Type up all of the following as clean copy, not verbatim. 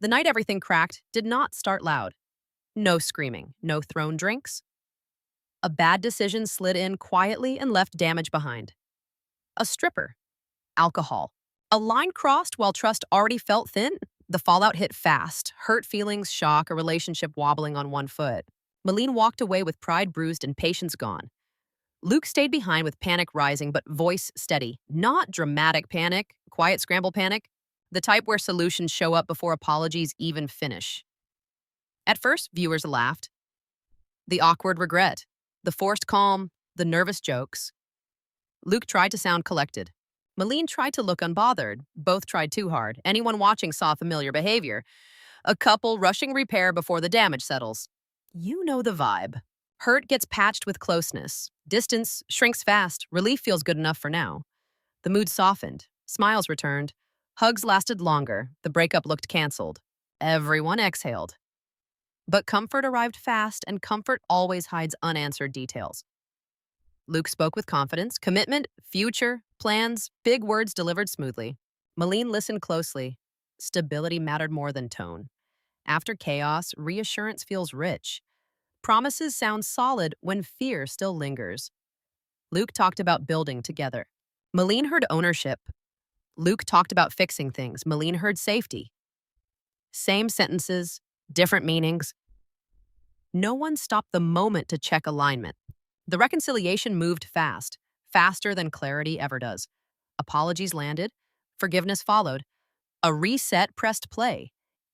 The night everything cracked did not start loud. No screaming, no thrown drinks. A bad decision slid in quietly and left damage behind. A stripper. Alcohol. A line crossed while trust already felt thin. The fallout hit fast. Hurt feelings, shock, a relationship wobbling on one foot. Madeleine walked away with pride bruised and patience gone. Luke stayed behind with panic rising, but voice steady. Not dramatic panic, quiet scramble panic. The type where solutions show up before apologies even finish. At first, viewers laughed. The awkward regret, the forced calm, the nervous jokes. Luke tried to sound collected. Madeleine tried to look unbothered. Both tried too hard. Anyone watching saw familiar behavior. A couple rushing repair before the damage settles. You know the vibe. Hurt gets patched with closeness. Distance shrinks fast. Relief feels good enough for now. The mood softened. Smiles returned. Hugs lasted longer. The breakup looked canceled. Everyone exhaled. But comfort arrived fast, and comfort always hides unanswered details. Luke spoke with confidence, commitment, future, plans, big words delivered smoothly. Madeleine listened closely. Stability mattered more than tone. After chaos, reassurance feels rich. Promises sound solid when fear still lingers. Luke talked about building together. Madeleine heard ownership. Luke talked about fixing things. Madeleine heard safety. Same sentences, different meanings. No one stopped the moment to check alignment. The reconciliation moved fast, faster than clarity ever does. Apologies landed, forgiveness followed. A reset pressed play.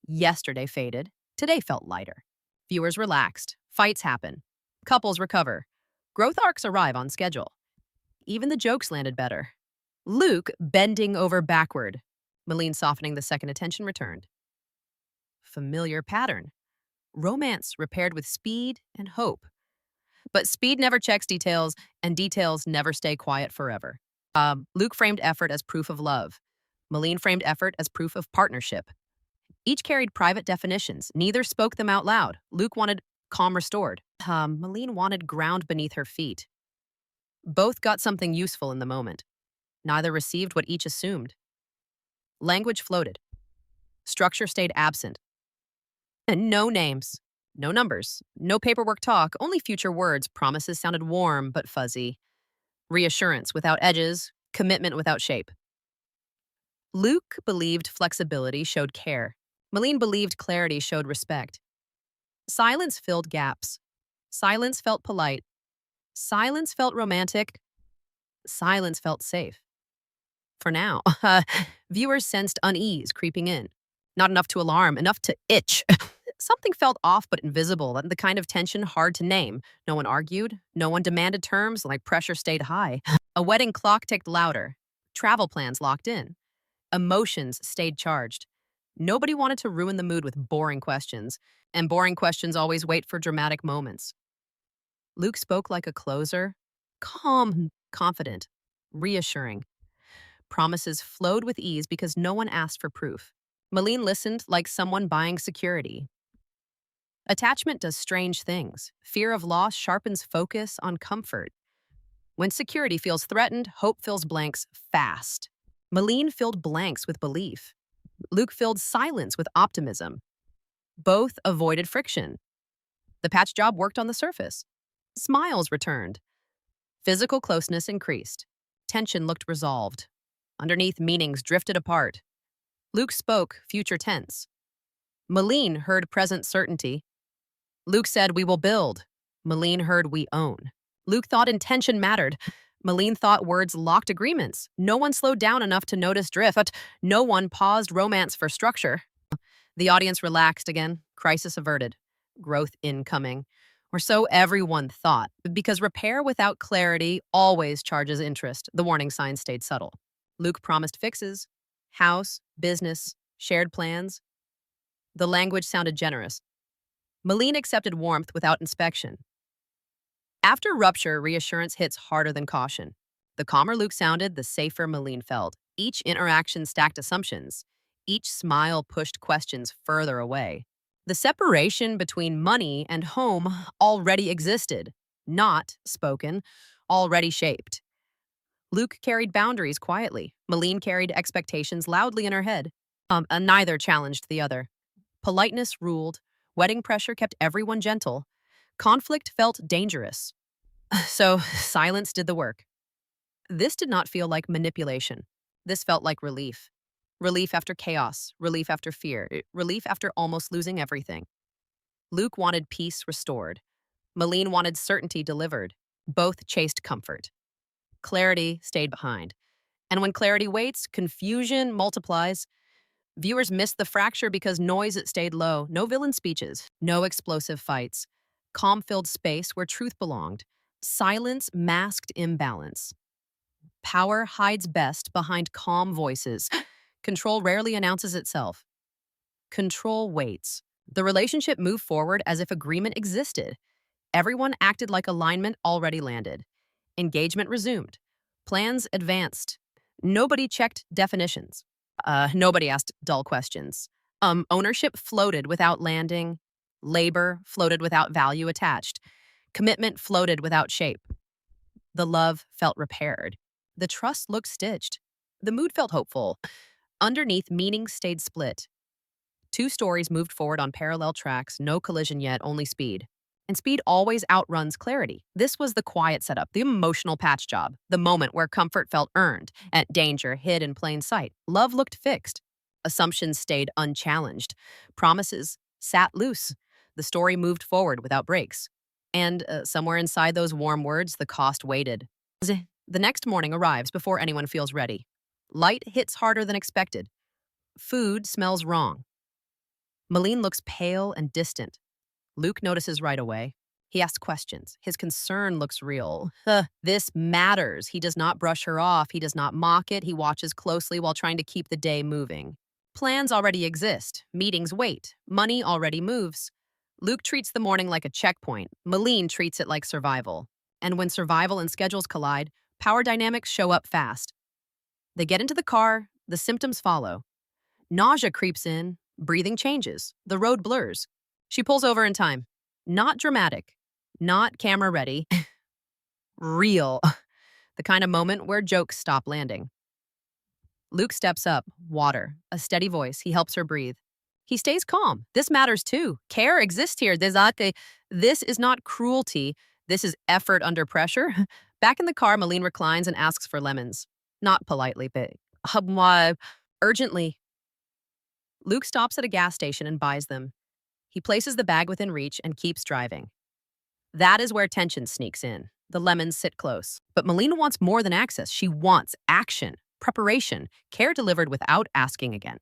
Yesterday faded, today felt lighter. Viewers relaxed, fights happen, couples recover. Growth arcs arrive on schedule. Even the jokes landed better. Luke bending over backward. Madeleine softening the second attention returned. Familiar pattern. Romance repaired with speed and hope. But speed never checks details, and details never stay quiet forever. Luke framed effort as proof of love. Madeleine framed effort as proof of partnership. Each carried private definitions. Neither spoke them out loud. Luke wanted calm restored. Madeleine wanted ground beneath her feet. Both got something useful in the moment. Neither received what each assumed. Language floated. Structure stayed absent. And no names. No numbers, no paperwork talk, only future words. Promises sounded warm but fuzzy. Reassurance without edges, commitment without shape. Luke believed flexibility showed care. Madeleine believed clarity showed respect. Silence filled gaps. Silence felt polite. Silence felt romantic. Silence felt safe. For now, viewers sensed unease creeping in. Not enough to alarm, enough to itch. Something felt off but invisible, and the kind of tension hard to name. No one argued. No one demanded terms, like pressure stayed high. A wedding clock ticked louder. Travel plans locked in. Emotions stayed charged. Nobody wanted to ruin the mood with boring questions, and boring questions always wait for dramatic moments. Luke spoke like a closer, calm, confident, reassuring. Promises flowed with ease because no one asked for proof. Madeleine listened like someone buying security. Attachment does strange things. Fear of loss sharpens focus on comfort. When security feels threatened, hope fills blanks fast. Madeleine filled blanks with belief. Luke filled silence with optimism. Both avoided friction. The patch job worked on the surface. Smiles returned. Physical closeness increased. Tension looked resolved. Underneath, meanings drifted apart. Luke spoke future tense. Madeleine heard present certainty. Luke said, "We will build." Madeleine heard, "We own." Luke thought intention mattered. Madeleine thought words locked agreements. No one slowed down enough to notice drift, but no one paused romance for structure. The audience relaxed again, crisis averted, growth incoming. Or so everyone thought, because repair without clarity always charges interest. The warning signs stayed subtle. Luke promised fixes, house, business, shared plans. The language sounded generous. Madeleine accepted warmth without inspection. After rupture, reassurance hits harder than caution. The calmer Luke sounded, the safer Madeleine felt. Each interaction stacked assumptions. Each smile pushed questions further away. The separation between money and home already existed, not spoken, already shaped. Luke carried boundaries quietly. Madeleine carried expectations loudly in her head. Neither challenged the other. Politeness ruled. Wedding pressure kept everyone gentle. Conflict felt dangerous. So silence did the work. This did not feel like manipulation. This felt like relief. Relief after chaos, relief after fear, relief after almost losing everything. Luke wanted peace restored. Madeleine wanted certainty delivered. Both chased comfort. Clarity stayed behind. And when clarity waits, confusion multiplies. Viewers missed the fracture because noise stayed low. No villain speeches, no explosive fights. Calm-filled space where truth belonged. Silence masked imbalance. Power hides best behind calm voices. Control rarely announces itself. Control waits. The relationship moved forward as if agreement existed. Everyone acted like alignment already landed. Engagement resumed. Plans advanced. Nobody checked definitions. Nobody asked dull questions. Ownership floated without landing. Labor floated without value attached. Commitment floated without shape. The love felt repaired. The trust looked stitched. The mood felt hopeful. Underneath, meaning stayed split. Two stories moved forward on parallel tracks, no collision yet, only speed. And speed always outruns clarity. This was the quiet setup, the emotional patch job, the moment where comfort felt earned and danger hid in plain sight. Love looked fixed. Assumptions stayed unchallenged. Promises sat loose. The story moved forward without breaks. And somewhere inside those warm words, the cost waited. The next morning arrives before anyone feels ready. Light hits harder than expected. Food smells wrong. Madeleine looks pale and distant. Luke notices right away. He asks questions. His concern looks real. This matters. He does not brush her off. He does not mock it. He watches closely while trying to keep the day moving. Plans already exist. Meetings wait. Money already moves. Luke treats the morning like a checkpoint. Madeleine treats it like survival. And when survival and schedules collide, power dynamics show up fast. They get into the car. The symptoms follow. Nausea creeps in. Breathing changes. The road blurs. She pulls over in time. Not dramatic. Not camera ready. Real. The kind of moment where jokes stop landing. Luke steps up. Water. A steady voice. He helps her breathe. He stays calm. This matters too. Care exists here. This is not cruelty. This is effort under pressure. Back in the car, Madeleine reclines and asks for lemons. Not politely, but urgently. Luke stops at a gas station and buys them. He places the bag within reach and keeps driving. That is where tension sneaks in. The lemons sit close. But Madeleine wants more than access. She wants action, preparation, care delivered without asking again.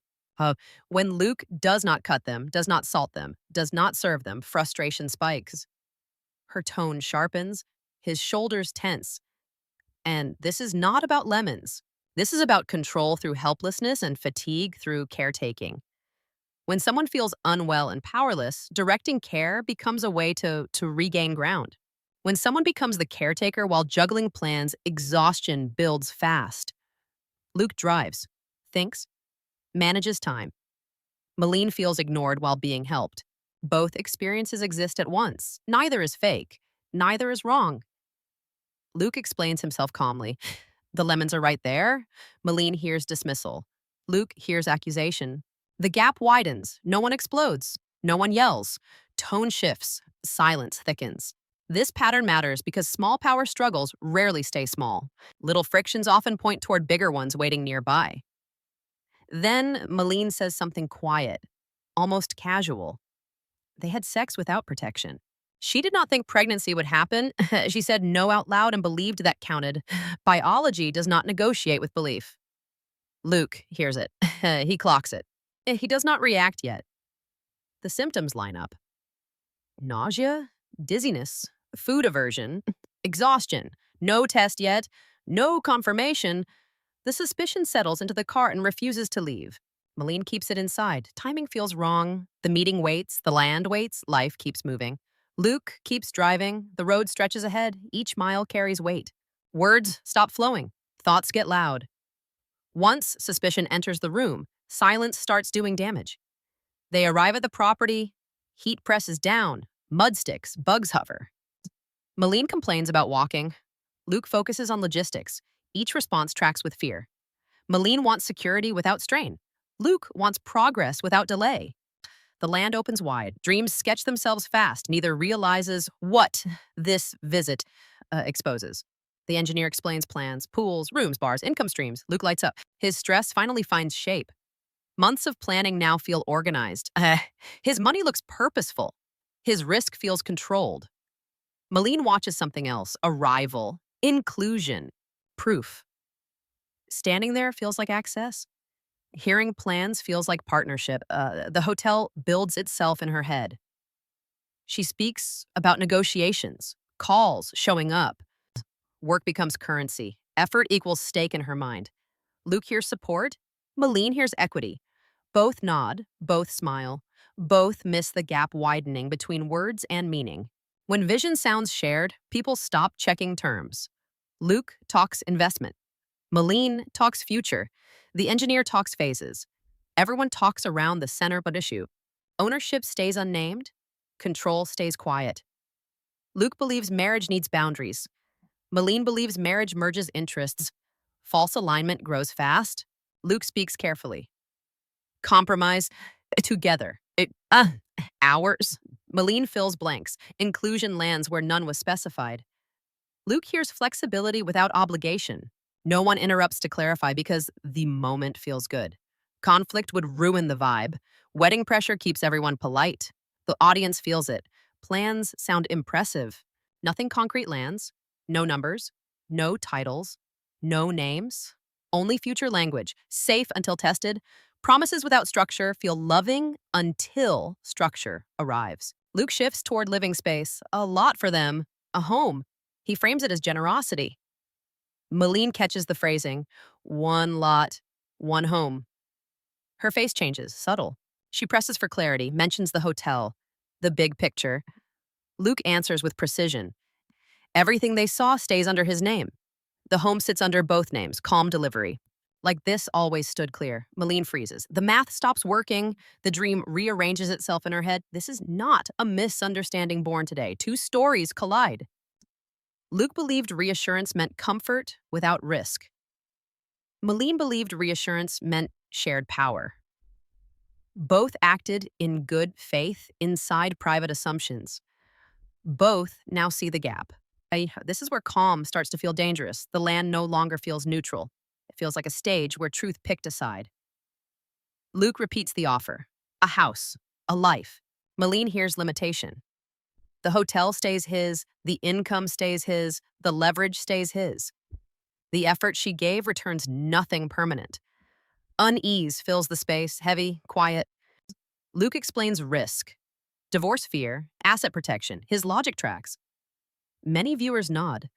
When Luke does not cut them, does not salt them, does not serve them, frustration spikes. Her tone sharpens, his shoulders tense. And this is not about lemons. This is about control through helplessness and fatigue through caretaking. When someone feels unwell and powerless, directing care becomes a way to regain ground. When someone becomes the caretaker while juggling plans, exhaustion builds fast. Luke drives, thinks, manages time. Madeleine feels ignored while being helped. Both experiences exist at once. Neither is fake. Neither is wrong. Luke explains himself calmly. The lemons are right there. Madeleine hears dismissal. Luke hears accusation. The gap widens. No one explodes. No one yells. Tone shifts. Silence thickens. This pattern matters because small power struggles rarely stay small. Little frictions often point toward bigger ones waiting nearby. Then Madeleine says something quiet, almost casual. They had sex without protection. She did not think pregnancy would happen. She said no out loud and believed that counted. Biology does not negotiate with belief. Luke hears it. He clocks it. He does not react yet. The symptoms line up. Nausea, dizziness, food aversion, exhaustion. No test yet, no confirmation. The suspicion settles into the car and refuses to leave. Madeleine keeps it inside. Timing feels wrong. The meeting waits, the land waits, life keeps moving. Luke keeps driving. The road stretches ahead. Each mile carries weight. Words stop flowing. Thoughts get loud. Once suspicion enters the room, silence starts doing damage. They arrive at the property. Heat presses down. Mud sticks. Bugs hover. Madeleine complains about walking. Luke focuses on logistics. Each response tracks with fear. Madeleine wants security without strain. Luke wants progress without delay. The land opens wide. Dreams sketch themselves fast. Neither realizes what this visit exposes. The engineer explains plans, pools, rooms, bars, income streams. Luke lights up. His stress finally finds shape. Months of planning now feel organized. His money looks purposeful. His risk feels controlled. Madeleine watches something else, arrival, inclusion, proof. Standing there feels like access. Hearing plans feels like partnership. The hotel builds itself in her head. She speaks about negotiations, calls, showing up. Work becomes currency. Effort equals stake in her mind. Luke hears support. Madeleine hears equity. Both nod, both smile, both miss the gap widening between words and meaning. When vision sounds shared, people stop checking terms. Luke talks investment. Madeleine talks future. The engineer talks phases. Everyone talks around the center but issue. Ownership stays unnamed. Control stays quiet. Luke believes marriage needs boundaries. Madeleine believes marriage merges interests. False alignment grows fast. Luke speaks carefully. Compromise together. Hours. Madeleine fills blanks. Inclusion lands where none was specified. Luke hears flexibility without obligation. No one interrupts to clarify because the moment feels good. Conflict would ruin the vibe. Wedding pressure keeps everyone polite. The audience feels it. Plans sound impressive. Nothing concrete lands. No numbers. No titles. No names. Only future language. Safe until tested. Promises without structure feel loving until structure arrives. Luke shifts toward living space. A lot for them. A home. He frames it as generosity. Madeleine catches the phrasing, one lot, one home. Her face changes, subtle. She presses for clarity, mentions the hotel, the big picture. Luke answers with precision. Everything they saw stays under his name. The home sits under both names, calm delivery. Like this always stood clear. Madeleine freezes. The math stops working. The dream rearranges itself in her head. This is not a misunderstanding born today. Two stories collide. Luke believed reassurance meant comfort without risk. Madeleine believed reassurance meant shared power. Both acted in good faith inside private assumptions. Both now see the gap. This is where calm starts to feel dangerous. The land no longer feels neutral. It feels like a stage where truth picked a side. Luke repeats the offer. A house, a life. Madeleine hears limitation. The hotel stays his, the income stays his, the leverage stays his. The effort she gave returns nothing permanent. Unease fills the space, heavy, quiet. Luke explains risk, divorce fear, asset protection. His logic tracks. Many viewers nod.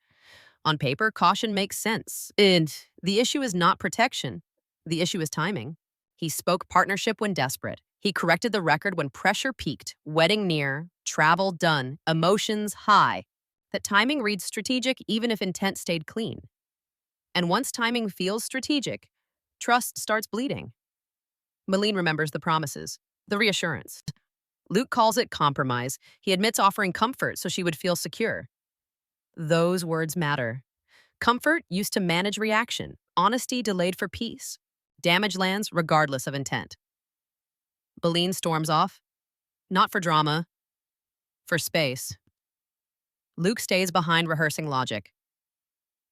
On paper, caution makes sense. And the issue is not protection. The issue is timing. He spoke partnership when desperate. He corrected the record when pressure peaked, wedding near, travel done, emotions high. That timing reads strategic even if intent stayed clean. And once timing feels strategic, trust starts bleeding. Madeleine remembers the promises, the reassurance. Luke calls it compromise. He admits offering comfort so she would feel secure. Those words matter. Comfort used to manage reaction. Honesty delayed for peace. Damage lands regardless of intent. Madeleine storms off. Not for drama, for space. Luke stays behind rehearsing logic.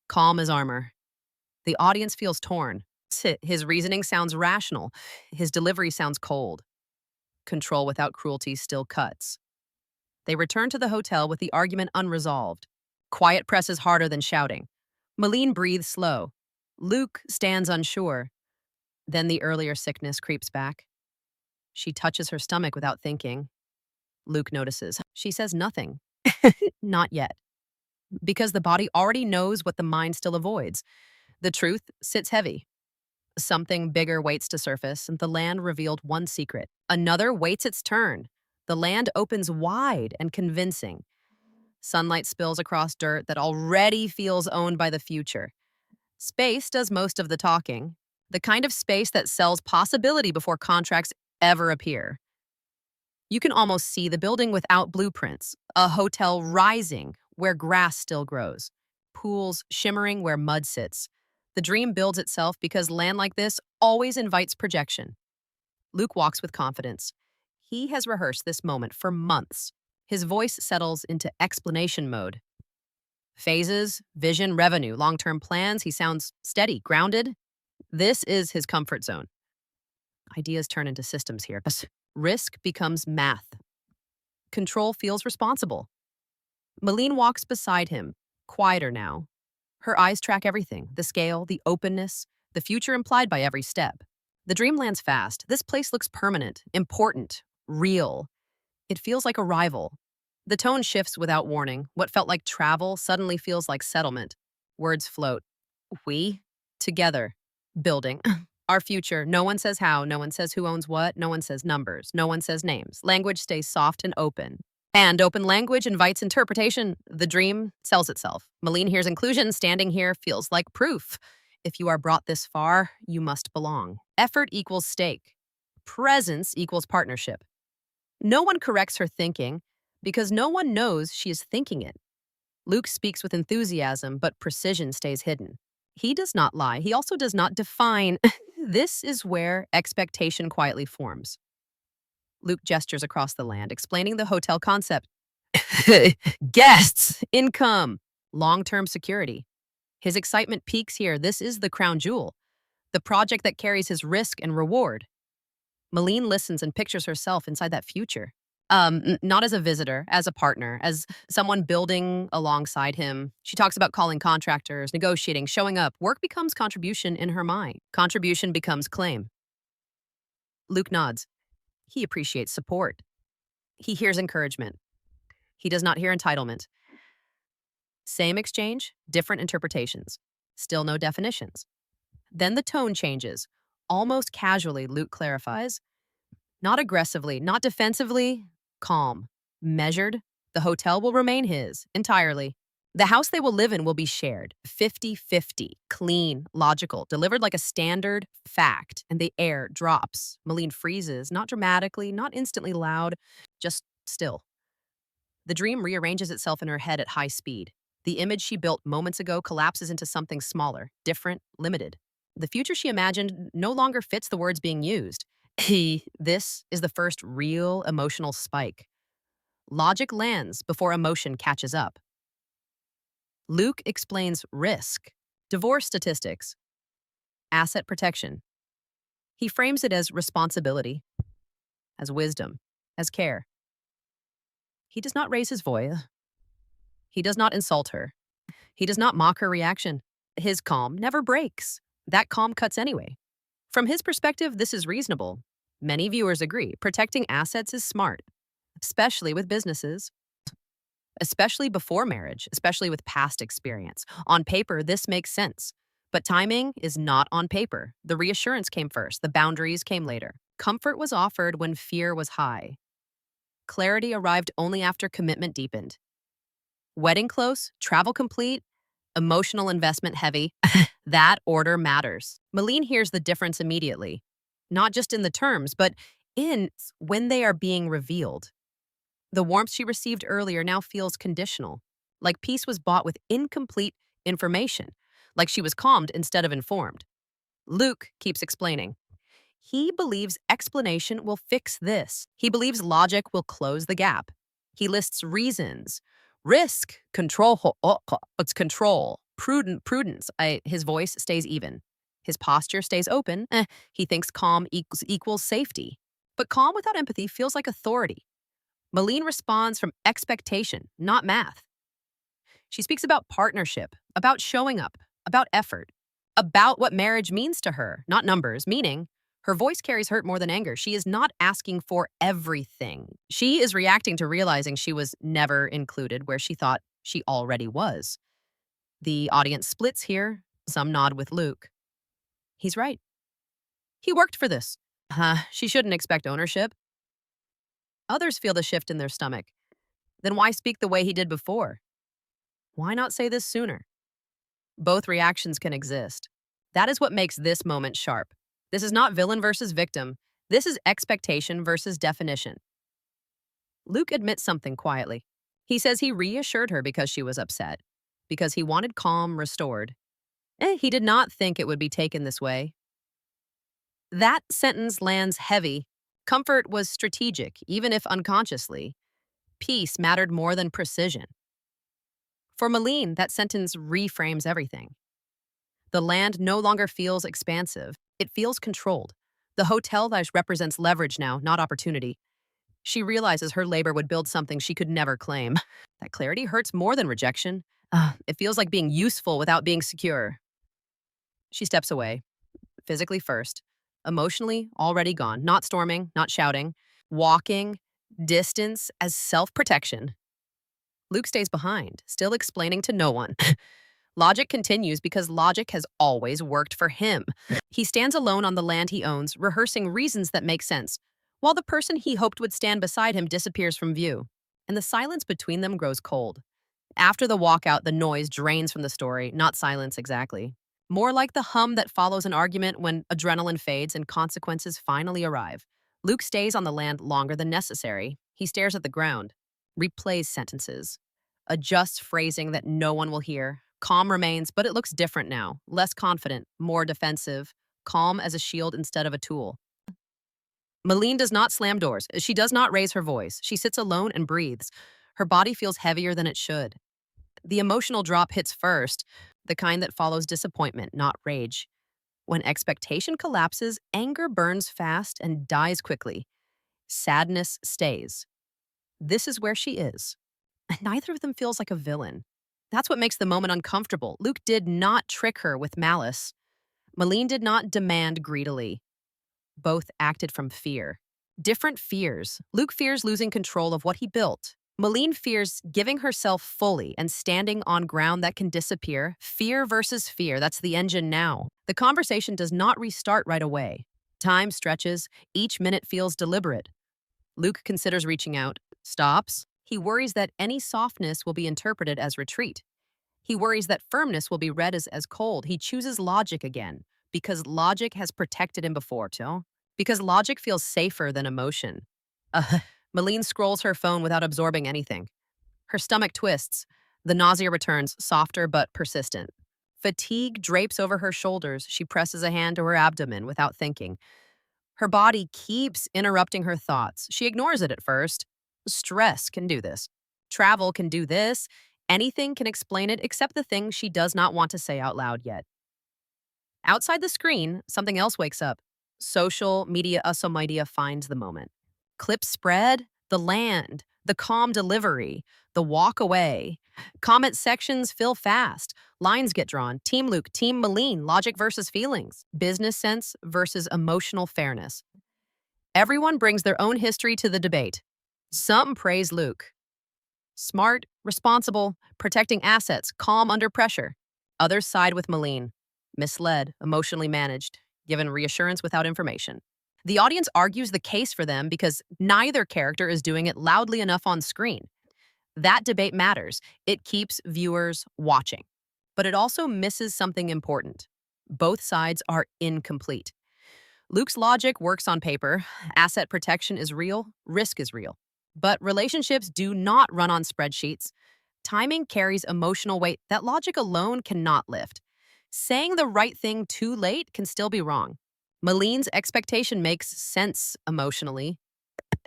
Calm as armor. The audience feels torn. His reasoning sounds rational. His delivery sounds cold. Control without cruelty still cuts. They return to the hotel with the argument unresolved. Quiet presses harder than shouting. Madeleine breathes slow. Luke stands unsure. Then the earlier sickness creeps back. She touches her stomach without thinking. Luke notices. She says nothing. Not yet. Because the body already knows what the mind still avoids. The truth sits heavy. Something bigger waits to surface, and the land revealed one secret. Another waits its turn. The land opens wide and convincing. Sunlight spills across dirt that already feels owned by the future. Space does most of the talking. The kind of space that sells possibility before contracts ever appear. You can almost see the building without blueprints, a hotel rising where grass still grows, pools shimmering where mud sits. The dream builds itself because land like this always invites projection. Luke walks with confidence. He has rehearsed this moment for months. His voice settles into explanation mode. Phases, vision, revenue, long-term plans. He sounds steady, grounded. This is his comfort zone. Ideas turn into systems here. Risk becomes math. Control feels responsible. Madeleine walks beside him, quieter now. Her eyes track everything, the scale, the openness, the future implied by every step. The dream lands fast. This place looks permanent, important, real. It feels like arrival. The tone shifts without warning. What felt like travel suddenly feels like settlement. Words float. We? Together. Building. Our future. No one says how, no one says who owns what, no one says numbers, no one says names. Language stays soft and open. And open language invites interpretation. The dream sells itself. Madeleine hears inclusion. Standing here feels like proof. If you are brought this far, you must belong. Effort equals stake. Presence equals partnership. No one corrects her thinking because no one knows she is thinking it. Luke speaks with enthusiasm, but precision stays hidden. He does not lie. He also does not define. This is where expectation quietly forms. Luke gestures across the land, explaining the hotel concept. Guests, income, long-term security. His excitement peaks here. This is the crown jewel, the project that carries his risk and reward. Madeleine listens and pictures herself inside that future. Not as a visitor, as a partner, as someone building alongside him. She talks about calling contractors, negotiating, showing up. Work becomes contribution in her mind. Contribution becomes claim. Luke nods. He appreciates support. He hears encouragement. He does not hear entitlement. Same exchange, different interpretations. Still no definitions. Then the tone changes. Almost casually, Luke clarifies. Not aggressively, not defensively, calm, measured. The hotel will remain his, entirely. The house they will live in will be shared, 50-50, clean, logical, delivered like a standard fact, and the air drops. Madeleine freezes, not dramatically, not instantly loud, just still. The dream rearranges itself in her head at high speed. The image she built moments ago collapses into something smaller, different, limited. The future she imagined no longer fits the words being used. This is the first real emotional spike. Logic lands before emotion catches up. Luke explains risk, divorce statistics, asset protection. He frames it as responsibility, as wisdom, as care. He does not raise his voice. He does not insult her. He does not mock her reaction. His calm never breaks. That calm cuts anyway. From his perspective, this is reasonable. Many viewers agree. Protecting assets is smart, especially with businesses, especially before marriage, especially with past experience. On paper, this makes sense. But timing is not on paper. The reassurance came first. The boundaries came later. Comfort was offered when fear was high. Clarity arrived only after commitment deepened. Wedding close, travel complete, emotional investment heavy. That order matters. Madeleine hears the difference immediately, not just in the terms, but in when they are being revealed. The warmth she received earlier now feels conditional, like peace was bought with incomplete information, like she was calmed instead of informed. Luke keeps explaining. He believes explanation will fix this. He believes logic will close the gap. He lists reasons. Risk, control, it's control, prudence. His voice stays even. His posture stays open. He thinks calm equals safety. But calm without empathy feels like authority. Madeleine responds from expectation, not math. She speaks about partnership, about showing up, about effort, about what marriage means to her, not numbers, meaning her voice carries hurt more than anger. She is not asking for everything. She is reacting to realizing she was never included where she thought she already was. The audience splits here. Some nod with Luke. He's right. He worked for this. She shouldn't expect ownership. Others feel the shift in their stomach. Then why speak the way he did before? Why not say this sooner? Both reactions can exist. That is what makes this moment sharp. This is not villain versus victim. This is expectation versus definition. Luke admits something quietly. He says he reassured her because she was upset, because he wanted calm restored. He did not think it would be taken this way. That sentence lands heavy. Comfort was strategic, even if unconsciously. Peace mattered more than precision. For Madeleine, that sentence reframes everything. The land no longer feels expansive, it feels controlled. The hotel life represents leverage now, not opportunity. She realizes her labor would build something she could never claim. That clarity hurts more than rejection. It feels like being useful without being secure. She steps away, physically first, emotionally already gone, not storming, not shouting, walking, distance as self protection. Luke stays behind, still explaining to no one. Logic continues because logic has always worked for him. He stands alone on the land he owns, rehearsing reasons that make sense, while the person he hoped would stand beside him disappears from view, and the silence between them grows cold. After the walkout, the noise drains from the story, not silence exactly. More like the hum that follows an argument when adrenaline fades and consequences finally arrive. Luke stays on the land longer than necessary. He stares at the ground, replays sentences, adjusts phrasing that no one will hear. Calm remains, but it looks different now, less confident, more defensive, calm as a shield instead of a tool. Madeleine does not slam doors. She does not raise her voice. She sits alone and breathes. Her body feels heavier than it should. The emotional drop hits first, the kind that follows disappointment, not rage. When expectation collapses, anger burns fast and dies quickly. Sadness stays. This is where she is. And neither of them feels like a villain. That's what makes the moment uncomfortable. Luke did not trick her with malice. Madeleine did not demand greedily. Both acted from fear. Different fears. Luke fears losing control of what he built. Madeleine fears giving herself fully and standing on ground that can disappear. Fear versus fear, that's the engine now. The conversation does not restart right away. Time stretches, each minute feels deliberate. Luke considers reaching out, stops. He worries that any softness will be interpreted as retreat. He worries that firmness will be read as cold. He chooses logic again, because logic has protected him before, too. Because logic feels safer than emotion. Madeleine scrolls her phone without absorbing anything. Her stomach twists. The nausea returns, softer but persistent. Fatigue drapes over her shoulders. She presses a hand to her abdomen without thinking. Her body keeps interrupting her thoughts. She ignores it at first. Stress can do this. Travel can do this. Anything can explain it except the thing she does not want to say out loud yet. Outside the screen, something else wakes up. Social media finds the moment. Clips spread, the land, the calm delivery, the walk away. Comment sections fill fast. Lines get drawn. Team Luke, Team Madeleine, logic versus feelings. Business sense versus emotional fairness. Everyone brings their own history to the debate. Some praise Luke. Smart, responsible, protecting assets, calm under pressure. Others side with Madeleine. Misled, emotionally managed, given reassurance without information. The audience argues the case for them because neither character is doing it loudly enough on screen. That debate matters. It keeps viewers watching. But it also misses something important. Both sides are incomplete. Luke's logic works on paper. Asset protection is real. Risk is real. But relationships do not run on spreadsheets. Timing carries emotional weight that logic alone cannot lift. Saying the right thing too late can still be wrong. Madeleine's expectation makes sense emotionally.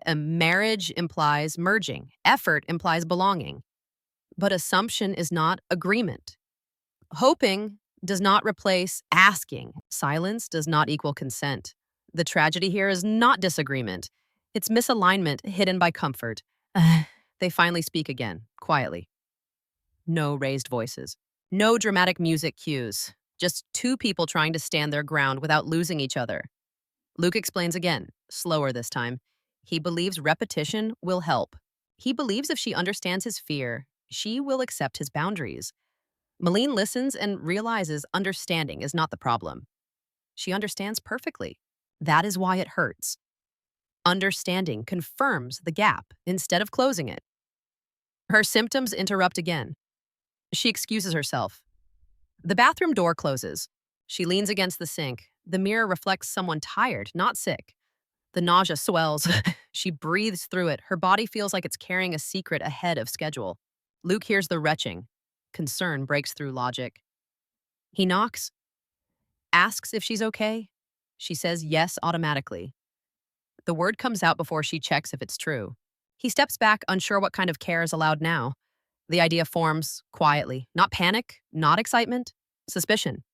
A marriage implies merging. Effort implies belonging. But assumption is not agreement. Hoping does not replace asking. Silence does not equal consent. The tragedy here is not disagreement. It's misalignment hidden by comfort. They finally speak again, quietly. No raised voices. No dramatic music cues. Just two people trying to stand their ground without losing each other. Luke explains again, slower this time. He believes repetition will help. He believes if she understands his fear, she will accept his boundaries. Madeleine listens and realizes understanding is not the problem. She understands perfectly. That is why it hurts. Understanding confirms the gap instead of closing it. Her symptoms interrupt again. She excuses herself. The bathroom door closes. She leans against the sink. The mirror reflects someone tired, not sick. The nausea swells. She breathes through it. Her body feels like it's carrying a secret ahead of schedule. Luke hears the retching. Concern breaks through logic. He knocks, asks if she's okay. She says yes automatically. The word comes out before she checks if it's true. He steps back, unsure what kind of care is allowed now. The idea forms quietly. Not panic, not excitement, suspicion.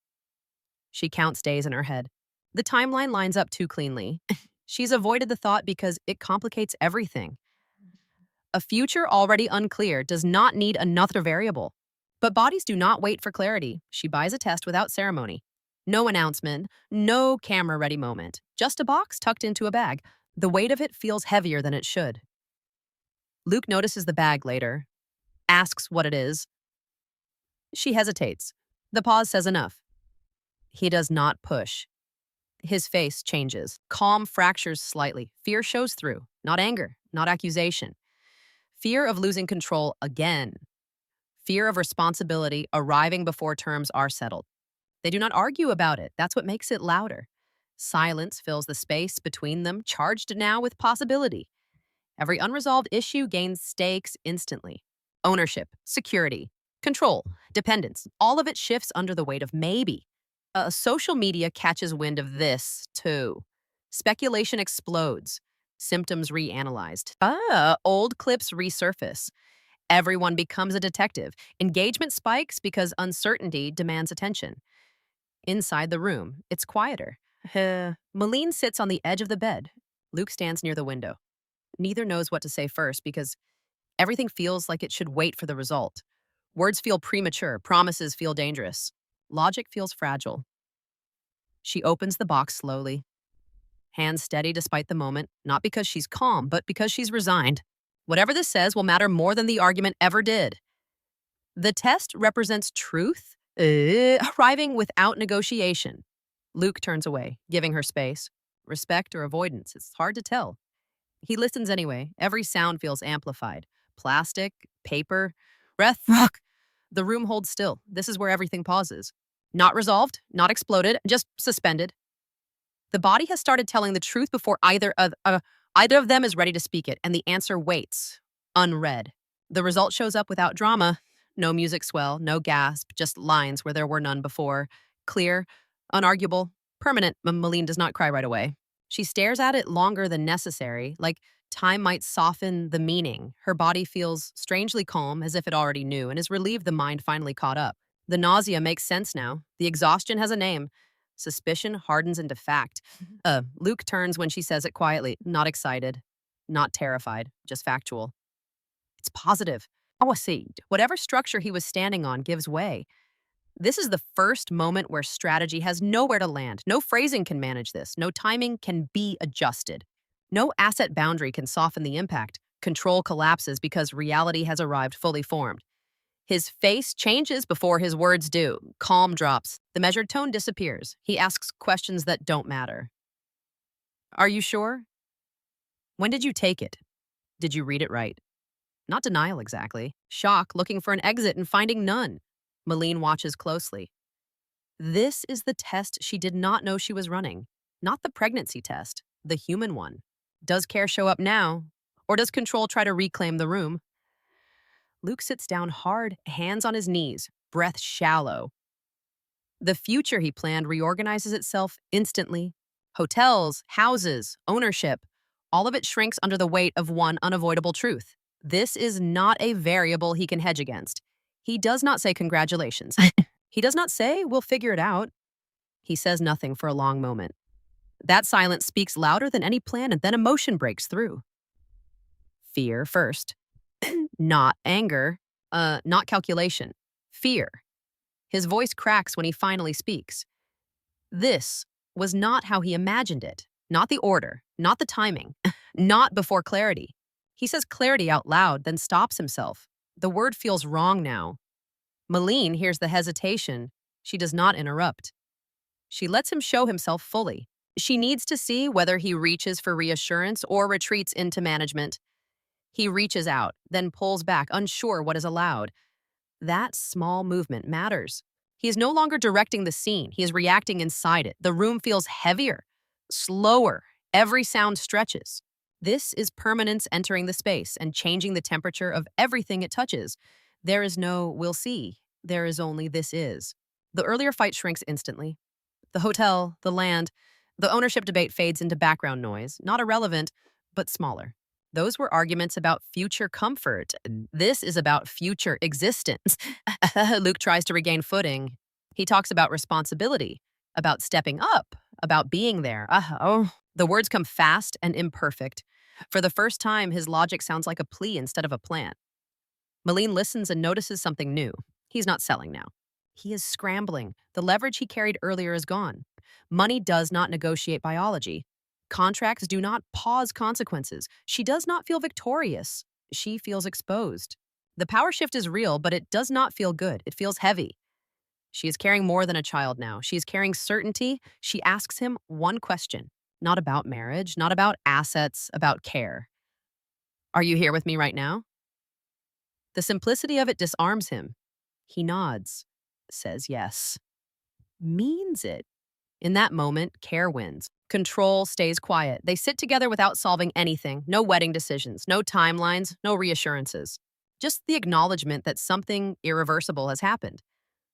She counts days in her head. The timeline lines up too cleanly. She's avoided the thought because it complicates everything. A future already unclear does not need another variable. But bodies do not wait for clarity. She buys a test without ceremony. No announcement, no camera-ready moment. Just a box tucked into a bag. The weight of it feels heavier than it should. Luke notices the bag later, asks what it is. She hesitates. The pause says enough. He does not push. His face changes. Calm fractures slightly. Fear shows through. Not anger, not accusation. Fear of losing control again. Fear of responsibility arriving before terms are settled. They do not argue about it. That's what makes it louder. Silence fills the space between them, charged now with possibility. Every unresolved issue gains stakes instantly. Ownership, security, control, dependence, all of it shifts under the weight of maybe. Social media catches wind of this, too. Speculation explodes. Symptoms reanalyzed. Old clips resurface. Everyone becomes a detective. Engagement spikes because uncertainty demands attention. Inside the room, it's quieter. Madeleine sits on the edge of the bed. Luke stands near the window. Neither knows what to say first because everything feels like it should wait for the result. Words feel premature, promises feel dangerous. Logic feels fragile. She opens the box slowly, hands steady despite the moment, not because she's calm, but because she's resigned. Whatever this says will matter more than the argument ever did. The test represents truth, arriving without negotiation. Luke turns away, giving her space. Respect or avoidance, it's hard to tell. He listens anyway. Every sound feels amplified. Plastic, paper, breath. The room holds still. This is where everything pauses. Not resolved, not exploded, just suspended. The body has started telling the truth before either of them is ready to speak it, and the answer waits, unread. The result shows up without drama. No music swell, no gasp, just lines where there were none before. Clear, unarguable, permanent. Madeleine does not cry right away. She stares at it longer than necessary, like time might soften the meaning. Her body feels strangely calm, as if it already knew, and is relieved the mind finally caught up. The nausea makes sense now. The exhaustion has a name. Suspicion hardens into fact. Luke turns when she says it quietly, not excited, not terrified, just factual. It's positive. Oh, I see. Whatever structure he was standing on gives way. This is the first moment where strategy has nowhere to land. No phrasing can manage this. No timing can be adjusted. No asset boundary can soften the impact. Control collapses because reality has arrived fully formed. His face changes before his words do. Calm drops. The measured tone disappears. He asks questions that don't matter. Are you sure? When did you take it? Did you read it right? Not denial exactly. Shock, looking for an exit and finding none. Madeleine watches closely. This is the test she did not know she was running. Not the pregnancy test, the human one. Does care show up now? Or does control try to reclaim the room? Luke sits down hard, hands on his knees, breath shallow. The future he planned reorganizes itself instantly. Hotels, houses, ownership, all of it shrinks under the weight of one unavoidable truth. This is not a variable he can hedge against. He does not say congratulations. He does not say we'll figure it out. He says nothing for a long moment. That silence speaks louder than any plan, and then emotion breaks through. Fear first. Not anger, not calculation. Fear. His voice cracks when he finally speaks. This was not how he imagined it. Not the order, not the timing, not before clarity. He says clarity out loud, then stops himself. The word feels wrong now. Madeleine hears the hesitation. She does not interrupt. She lets him show himself fully. She needs to see whether he reaches for reassurance or retreats into management. He reaches out, then pulls back, unsure what is allowed. That small movement matters. He is no longer directing the scene. He is reacting inside it. The room feels heavier, slower. Every sound stretches. This is permanence entering the space and changing the temperature of everything it touches. There is no we'll see. There is only this is. The earlier fight shrinks instantly. The hotel, the land, The ownership debate fades into background noise, not irrelevant, but smaller. Those were arguments about future comfort. This is about future existence. Luke tries to regain footing. He talks about responsibility, about stepping up, about being there. The words come fast and imperfect. For the first time, his logic sounds like a plea instead of a plan. Madeleine listens and notices something new. He's not selling now. He is scrambling. The leverage he carried earlier is gone. Money does not negotiate biology. Contracts do not pause consequences. She does not feel victorious. She feels exposed. The power shift is real, but it does not feel good. It feels heavy. She is carrying more than a child now. She is carrying certainty. She asks him one question, not about marriage, not about assets, about care. Are you here with me right now? The simplicity of it disarms him. He nods, says yes, means it. In that moment, care wins. Control stays quiet. They sit together without solving anything. No wedding decisions, no timelines, no reassurances. Just the acknowledgement that something irreversible has happened.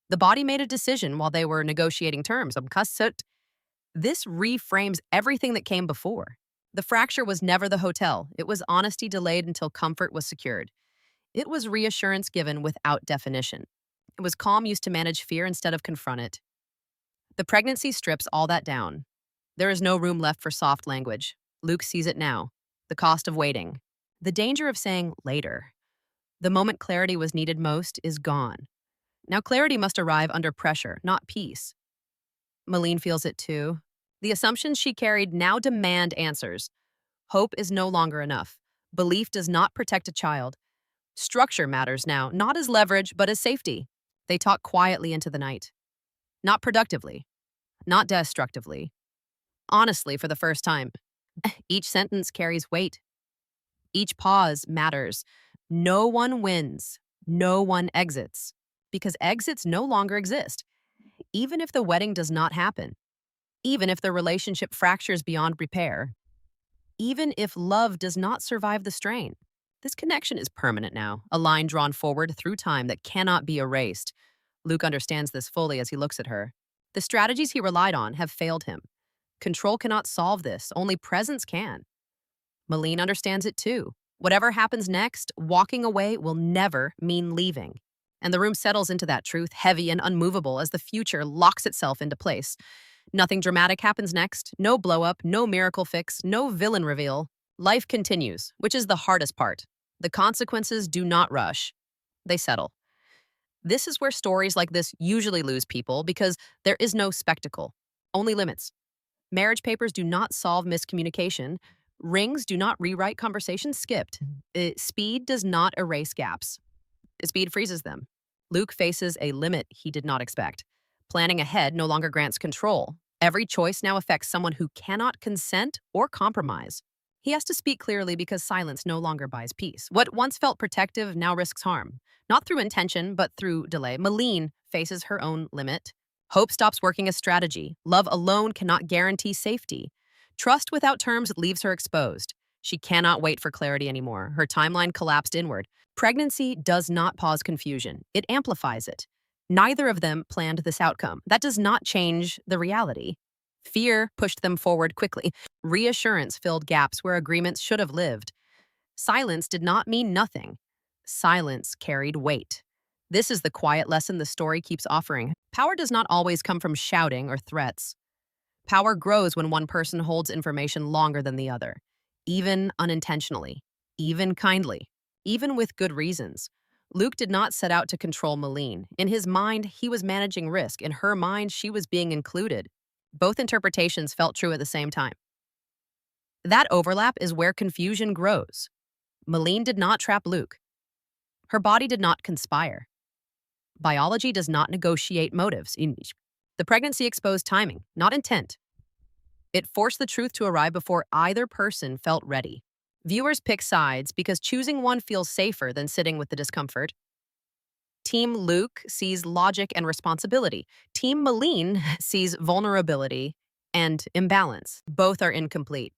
The body made a decision while they were negotiating terms. This reframes everything that came before. The fracture was never the hotel. It was honesty delayed until comfort was secured. It was reassurance given without definition. It was calm used to manage fear instead of confront it. The pregnancy strips all that down. There is no room left for soft language. Luke sees it now. The cost of waiting. The danger of saying later. The moment clarity was needed most is gone. Now clarity must arrive under pressure, not peace. Madeleine feels it too. The assumptions she carried now demand answers. Hope is no longer enough. Belief does not protect a child. Structure matters now, not as leverage, but as safety. They talk quietly into the night. Not productively. Not destructively. Honestly, for the first time. Each sentence carries weight. Each pause matters. No one wins. No one exits. Because exits no longer exist. Even if the wedding does not happen. Even if the relationship fractures beyond repair. Even if love does not survive the strain. This connection is permanent now, a line drawn forward through time that cannot be erased. Luke understands this fully as he looks at her. The strategies he relied on have failed him. Control cannot solve this, only presence can. Madeleine understands it too. Whatever happens next, walking away will never mean leaving. And the room settles into that truth, heavy and unmovable as the future locks itself into place. Nothing dramatic happens next, no blow-up, no miracle fix, no villain reveal. Life continues, which is the hardest part. The consequences do not rush. They settle. This is where stories like this usually lose people because there is no spectacle, only limits. Marriage papers do not solve miscommunication. Rings do not rewrite conversations skipped. Speed does not erase gaps. Speed freezes them. Luke faces a limit he did not expect. Planning ahead no longer grants control. Every choice now affects someone who cannot consent or compromise. He has to speak clearly because silence no longer buys peace. What once felt protective now risks harm. Not through intention, but through delay. Madeleine faces her own limit. Hope stops working as strategy. Love alone cannot guarantee safety. Trust without terms leaves her exposed. She cannot wait for clarity anymore. Her timeline collapsed inward. Pregnancy does not pause confusion. It amplifies it. Neither of them planned this outcome. That does not change the reality. Fear pushed them forward quickly. Reassurance filled gaps where agreements should have lived. Silence did not mean nothing. Silence carried weight. This is the quiet lesson the story keeps offering. Power does not always come from shouting or threats. Power grows when one person holds information longer than the other, even unintentionally, even kindly, even with good reasons. Luke did not set out to control Madeleine. In his mind, he was managing risk. In her mind, she was being included. Both interpretations felt true at the same time. That overlap is where confusion grows. Madeleine did not trap Luke. Her body did not conspire. Biology does not negotiate motives. The pregnancy exposed timing, not intent. It forced the truth to arrive before either person felt ready. Viewers pick sides because choosing one feels safer than sitting with the discomfort. Team Luke sees logic and responsibility. Team Madeleine sees vulnerability and imbalance. Both are incomplete.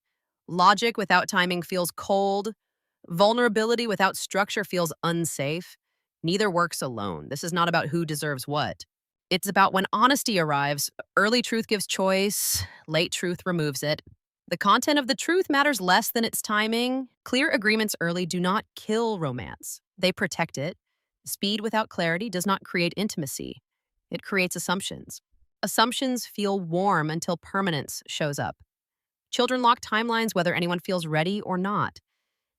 Logic without timing feels cold. Vulnerability without structure feels unsafe. Neither works alone. This is not about who deserves what. It's about when honesty arrives, early truth gives choice, late truth removes it. The content of the truth matters less than its timing. Clear agreements early do not kill romance, they protect it. Speed without clarity does not create intimacy, it creates assumptions. Assumptions feel warm until permanence shows up. Children lock timelines whether anyone feels ready or not.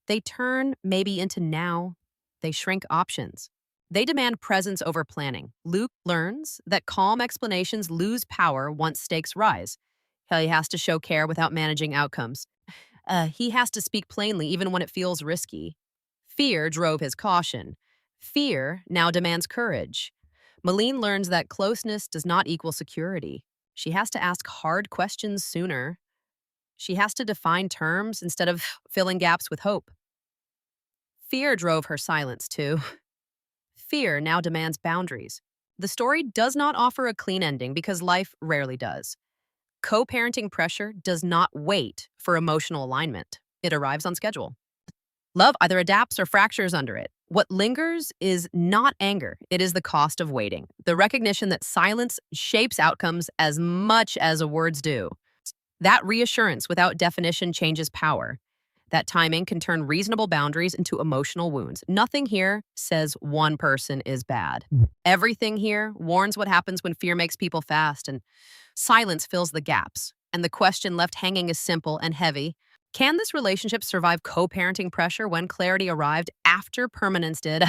They turn maybe into now. They shrink options. They demand presence over planning. Luke learns that calm explanations lose power once stakes rise. He has to show care without managing outcomes. He has to speak plainly even when it feels risky. Fear drove his caution. Fear now demands courage. Madeleine learns that closeness does not equal security. She has to ask hard questions sooner. She has to define terms instead of filling gaps with hope. Fear drove her silence, too. Fear now demands boundaries. The story does not offer a clean ending because life rarely does. Co-parenting pressure does not wait for emotional alignment. It arrives on schedule. Love either adapts or fractures under it. What lingers is not anger, it is the cost of waiting. The recognition that silence shapes outcomes as much as words do. That reassurance without definition changes power. That timing can turn reasonable boundaries into emotional wounds. Nothing here says one person is bad. Everything here warns what happens when fear makes people fast, and silence fills the gaps. And the question left hanging is simple and heavy. Can this relationship survive co-parenting pressure when clarity arrived after permanence did?